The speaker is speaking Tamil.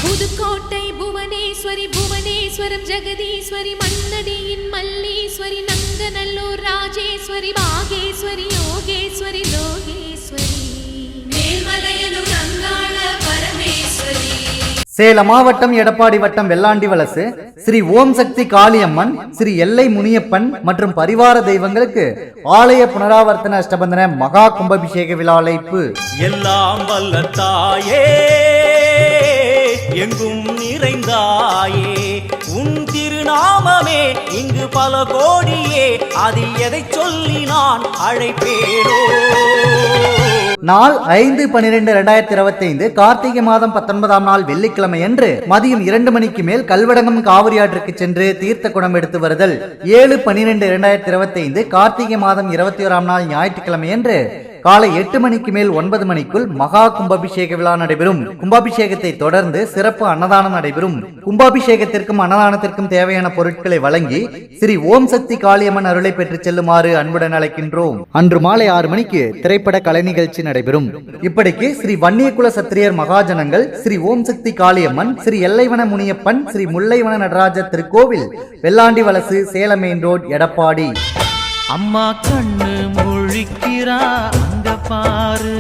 புதுக்கோட்டை புவனேஸ்வரி புவனேஸ்வரம் ஜெகதீஸ்வரி மன்னடியின் மல்லீஸ்வரி நங்கநல்லூர் ராஜேஸ்வரி பாகேஸ்வரி யோகேஸ்வரி லோகேஸ்வரி மேல்மலையனூர் அங்காள பரமேஸ்வரி. சேலம் மாவட்டம் எடப்பாடி வட்டம் வெள்ளாண்டி வலசு ஸ்ரீ ஓம் சக்தி காளியம்மன், ஸ்ரீ எல்லை முனியப்பன் மற்றும் பரிவார தெய்வங்களுக்கு ஆலய புனராவர்த்தன அஷ்டபந்தன மகா கும்பாபிஷேக விழா அழைப்பு. எல்லாம் வல்ல தாயே, எங்கும் நிறைந்தாயே, உன் திருநாமமே இங்கு பல கோடியே, அதில் எதை சொல்லி நான் அழைப்பேனோ. நாள் 5/12/2025 கார்த்திகை மாதம் 19ஆம் நாள் வெள்ளிக்கிழமை அன்று மதியம் 2 மணிக்கு மேல் கல்வடங்கம் காவிரி ஆற்றுக்கு சென்று தீர்த்த குடம் எடுத்து வருதல். 7/12/2025 கார்த்திகை மாதம் 21ஆம் நாள் ஞாயிற்றுக்கிழமை அன்று காலை 8 மணிக்கு மேல் 9 மணிக்குள் மகா கும்பாபிஷேக விழா நடைபெறும். கும்பாபிஷேகத்தை தொடர்ந்து சிறப்பு அன்னதானம் நடைபெறும். கும்பாபிஷேகத்திற்கும் அன்னதானத்திற்கும் தேவையான பொருட்களை வழங்கி ஸ்ரீ ஓம் சக்தி காளியம்மன் அருளை பெற்று செல்லுமாறு அன்புடன் அழைக்கின்றோம். அன்று மாலை 6 மணிக்கு திரைப்பட கலை நிகழ்ச்சி நடைபெறும். இப்படிக்கு ஸ்ரீ வன்னியகுல சத்திரியர் மகாஜனங்கள், ஸ்ரீ ஓம் சக்தி காளியம்மன், ஸ்ரீ எல்லைவன முனியப்பன், ஸ்ரீ முல்லைவன நடராஜர் திருக்கோவில், வெள்ளாண்டி வலசு, சேலம் மெயின் ரோட், எடப்பாடி. அம்மா கண்ணு முழிக்கிறா அங்க பாரு.